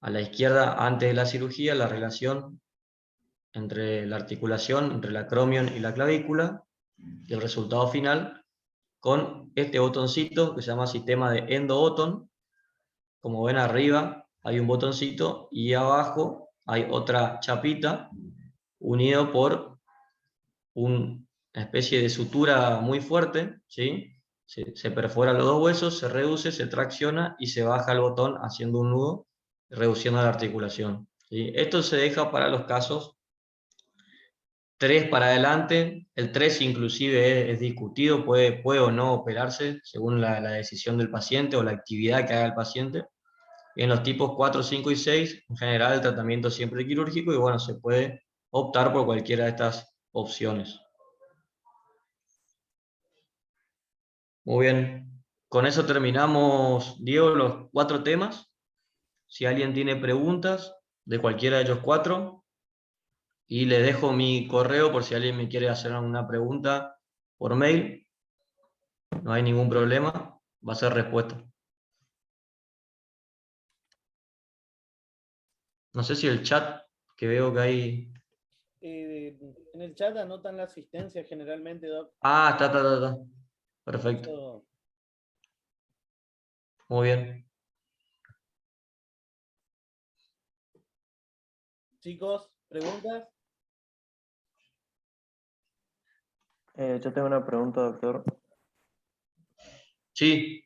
a la izquierda antes de la cirugía, la relación entre la articulación, entre el acromion y la clavícula, y el resultado final con este botoncito que se llama sistema de endo-botón. Como ven arriba hay un botoncito y abajo hay otra chapita unido por una especie de sutura muy fuerte, ¿sí? Se perfora los dos huesos, se reduce, se tracciona y se baja el botón haciendo un nudo, reduciendo la articulación, ¿sí? Esto se deja para los casos 3 para adelante. El 3 inclusive es discutido, puede o no operarse según la decisión del paciente o la actividad que haga el paciente. En los tipos 4, 5 y 6, en general el tratamiento siempre es quirúrgico y bueno, se puede optar por cualquiera de estas opciones. Muy bien, con eso terminamos, Diego, los 4 temas. Si alguien tiene preguntas de cualquiera de ellos 4, y le dejo mi correo por si alguien me quiere hacer alguna pregunta por mail, no hay ningún problema, va a ser respuesta. No sé si el chat, que veo que hay... En el chat anotan la asistencia generalmente, Doc. Ah, está. Perfecto, Eso, muy bien. chicos, ¿preguntas? Yo tengo una pregunta, doctor. Sí,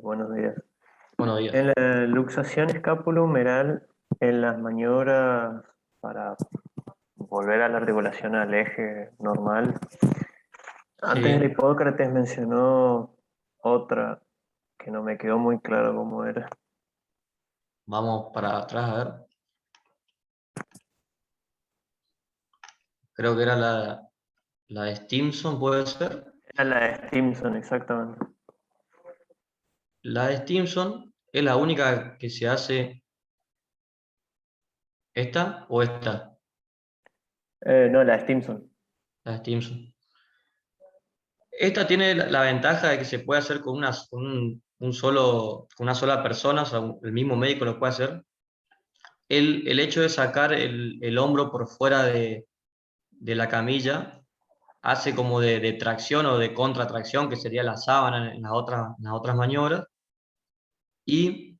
Buenos días. buenos días. En la luxación escapulohumeral, en las maniobras para volver a la articulación al eje normal, antes Sí, el Hipócrates mencionó otra que no me quedó muy claro cómo era. vamos para atrás a ver. Creo que era la de Stimson, puede ser. Era la de Stimson, exactamente. La de Stimson es la única que se hace, esta o esta, No, la de Stimson. la de Stimson. Esta tiene la ventaja de que se puede hacer con una sola persona, o sea, el mismo médico lo puede hacer. El hecho de sacar el hombro por fuera de la camilla hace como de tracción o de contratracción, que sería la sábana en las otras maniobras, y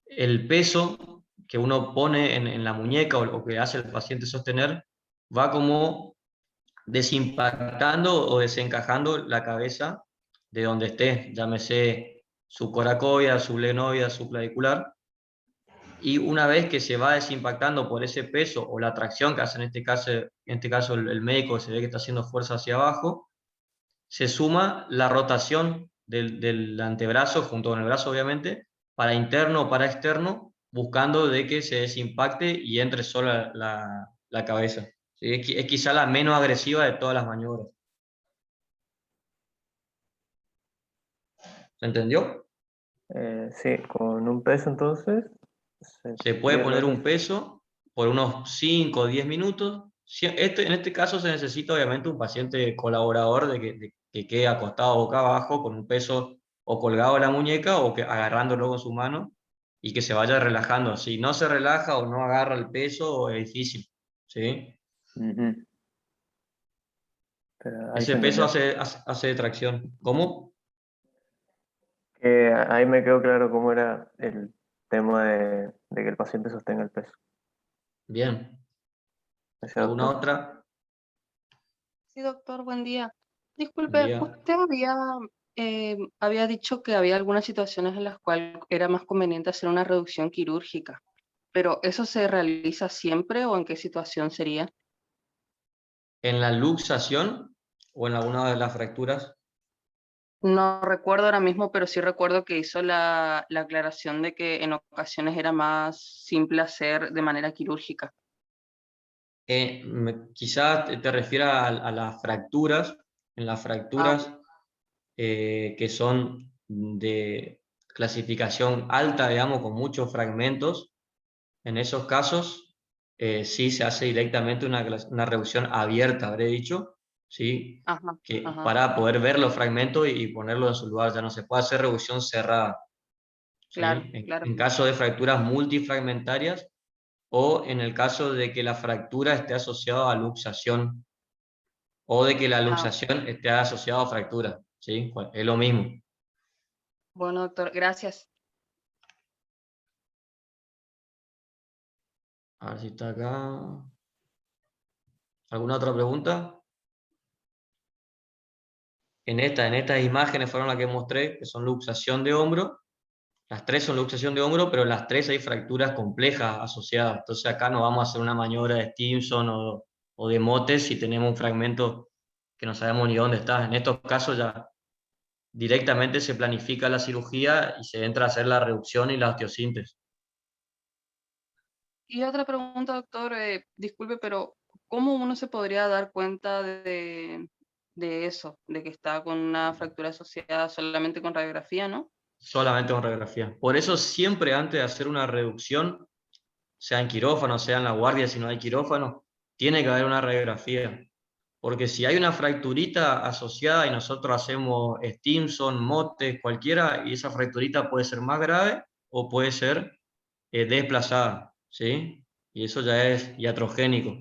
el peso que uno pone en la muñeca o que hace el paciente sostener va como desimpactando o desencajando la cabeza de donde esté, llámese subcoracoidea, sublenoidea, subclavicular, y una vez que se va desimpactando por ese peso o la tracción que hace en este caso el médico, se ve que está haciendo fuerza hacia abajo, se suma la rotación del antebrazo junto con el brazo, obviamente, para interno o para externo, buscando de que se desimpacte y entre sola la cabeza. ¿Sí? Es quizá la menos agresiva de todas las maniobras. ¿Se entendió? Sí, con un peso entonces se Se puede cierra. poner un peso por unos 5 o 10 minutos. En este caso se necesita obviamente un paciente colaborador de que quede acostado boca abajo con un peso o colgado de la muñeca o que agarrándolo con su mano y que se vaya relajando. Si no se relaja o no agarra el peso, es difícil, ¿sí? Ujú. Pero ahí se Ese peso entendió. hace tracción. ¿Cómo? Ahí me quedó claro cómo era el tema de que el paciente sostenga el peso. Bien. Gracias, ¿Alguna doctor. otra? Sí, doctor, buen día. Buen Disculpe, día. usted había dicho que había algunas situaciones en las cuales era más conveniente hacer una reducción quirúrgica, pero ¿eso se realiza siempre o en qué situación sería? ¿En la luxación o en alguna de las fracturas? No recuerdo ahora mismo, pero sí recuerdo que hizo la aclaración de que en ocasiones era más simple hacer de manera quirúrgica. Quizás te refieras a las fracturas, en las Ah, fracturas que son de clasificación alta, digamos, con muchos fragmentos. En esos casos, sí se hace directamente una reducción abierta, habré dicho, ¿sí? Ajá, Que, ajá. para poder ver los fragmentos y ponerlos en su lugar. Ya no se puede hacer reducción cerrada, Claro, ¿sí? claro. En caso de fracturas multifragmentarias o en el caso de que la fractura esté asociada a luxación o de que la Ah, luxación esté asociada a fractura, ¿sí? Bueno, es lo mismo. bueno, doctor, gracias. A ver si está acá. ¿Alguna otra pregunta? En estas imágenes fueron las que mostré, que son luxación de hombro. Las tres son luxación de hombro, pero en las tres hay fracturas complejas asociadas. Entonces acá no vamos a hacer una maniobra de Stimson o de Motes si tenemos un fragmento que no sabemos ni dónde está. En estos casos ya directamente se planifica la cirugía y se entra a hacer la reducción y la osteosíntesis. Y otra pregunta, doctor, disculpe, pero ¿cómo uno se podría dar cuenta de eso, de que está con una fractura asociada solamente con radiografía, ¿no? Solamente con radiografía. Por eso siempre antes de hacer una reducción, sea en quirófano, sea en la guardia, si no hay quirófano, tiene que haber una radiografía. Porque si hay una fracturita asociada y nosotros hacemos Stimson, Motes, cualquiera, y esa fracturita puede ser más grave o puede ser desplazada, ¿sí? Y eso ya es iatrogénico.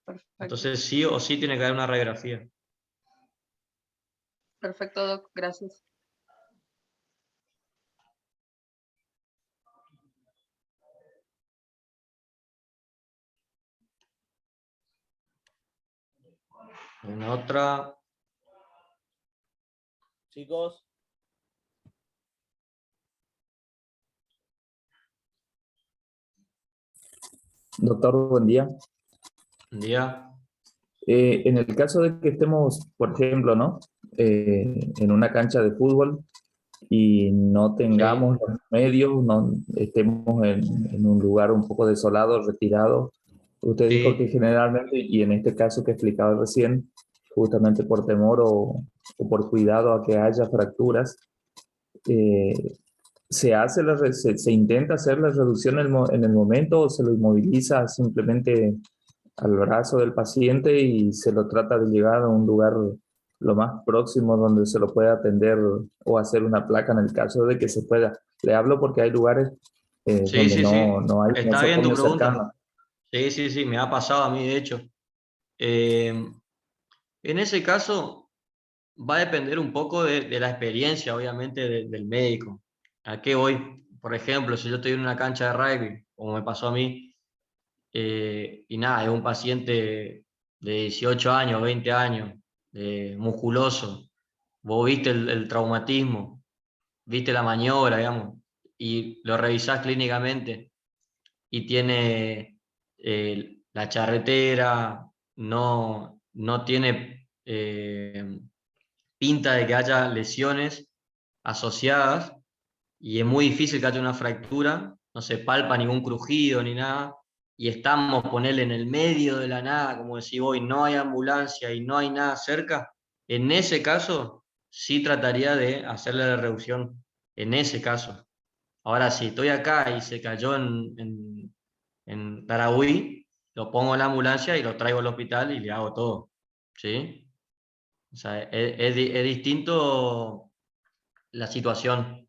Perfecto, Entonces sí o sí tiene que haber una radiografía. perfecto, doc, gracias. En otra, Chicos, Doctor, buen día. un día, En el caso de que estemos, por ejemplo, ¿no? En una cancha de fútbol y no tengamos sí, los medios, no estemos en un lugar un poco desolado, retirado. Usted dijo que sí, generalmente, y en este caso que explicaba recién, justamente por temor o por cuidado a que haya fracturas, eh, se intenta hacer la reducción en el momento o se lo inmoviliza simplemente al brazo del paciente y se lo trata de llevar a un lugar lo más próximo donde se lo pueda atender o hacer una placa en el caso de que se pueda. Le hablo porque hay lugares sí, donde sí, sí. no hay Está bien tu nosocomio pregunta. cercano. Sí, sí, sí, me ha pasado a mí, de hecho. En ese caso, va a depender un poco de la experiencia, obviamente, del médico. ¿A qué voy? Por ejemplo, si yo estoy en una cancha de rugby, como me pasó a mí, y nada, es un paciente de 18 años, 20 años, musculoso, vos viste el traumatismo, viste la maniobra, digamos, y lo revisás clínicamente y tiene la charretera, no tiene pinta de que haya lesiones asociadas y es muy difícil que haya una fractura, no se palpa ningún crujido ni nada, y estamos, ponerle en el medio de la nada, como decís vos, y no hay ambulancia y no hay nada cerca, en ese caso sí trataría de hacerle la reducción, en ese caso. Ahora, si estoy acá y se cayó en Tarahui, lo pongo en la ambulancia y lo traigo al hospital y le hago todo, ¿sí? O sea, es distinto la situación.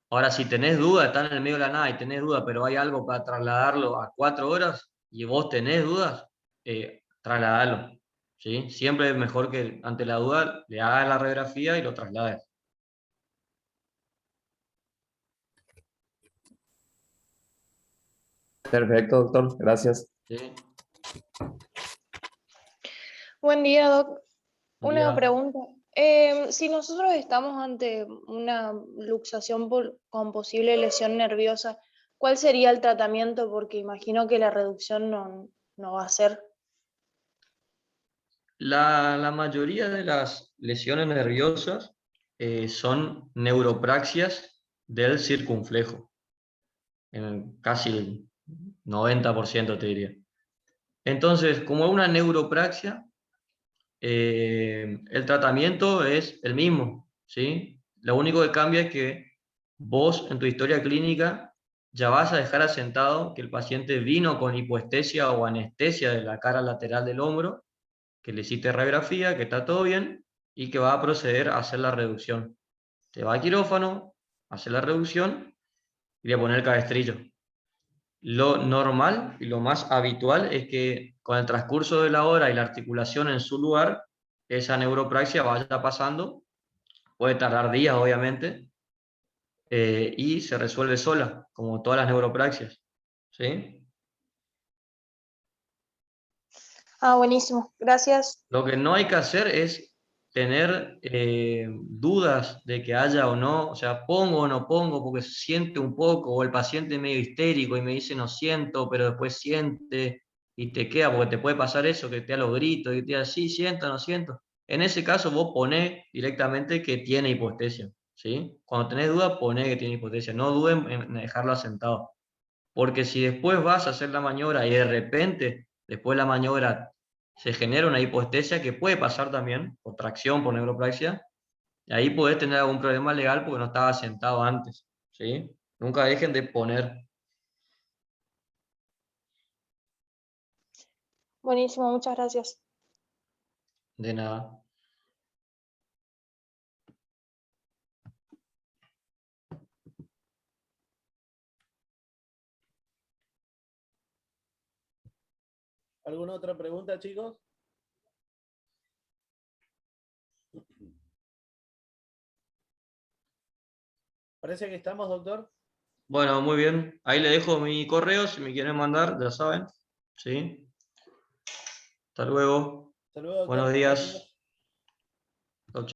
Ahora, si tenés duda, están en el medio de la nada y tenés duda, pero hay algo para trasladarlo a 4 horas y vos tenés dudas, trasladalo, ¿sí? Siempre es mejor que ante la duda le hagas la radiografía y lo traslades. Perfecto, doctor. Gracias. ¿Sí? Buen día, Doc. Un Una día. pregunta. Si nosotros estamos ante una luxación con posible lesión nerviosa, ¿cuál sería el tratamiento? Porque imagino que la reducción no va a ser. La mayoría de las lesiones nerviosas son neuropraxias del circunflejo, en casi el 90% te diría. Entonces, como es una neuropraxia, el tratamiento es el mismo, ¿sí? Lo único que cambia es que vos en tu historia clínica ya vas a dejar asentado que el paciente vino con hipoestesia o anestesia de la cara lateral del hombro, que le hiciste radiografía, que está todo bien, y que va a proceder a hacer la reducción. Te va al quirófano, hace la reducción y le pone el cabestrillo. Lo normal y lo más habitual es que con el transcurso de la hora y la articulación en su lugar, esa neuropraxia vaya pasando, puede tardar días obviamente, y se resuelve sola, como todas las neuropraxias. ¿Sí? Ah, buenísimo. Gracias. Lo que no hay que hacer es tener dudas de que haya o no, o sea, pongo o no pongo porque siente un poco, o el paciente es medio histérico y me dice no siento, pero después siente y te queda, porque te puede pasar eso, que te da los gritos y te da sí, siento, no siento. En ese caso vos ponés directamente que tiene hipoestesia, ¿sí? Cuando tenés dudas, ponés que tiene hipoestesia, no duden en dejarlo asentado. Porque si después vas a hacer la maniobra y de repente, después de la maniobra, se genera una hipoestesia que puede pasar también, por tracción, por neuropraxia, y ahí podés tener algún problema legal porque no estaba sentado antes, ¿sí? Nunca dejen de poner. Buenísimo, muchas gracias. De nada. ¿Alguna otra pregunta, chicos? Parece que estamos, doctor. Bueno, muy bien. Ahí le dejo mi correo si me quieren mandar, ya saben. ¿Sí? Hasta luego. Hasta luego, doctor. Buenos días.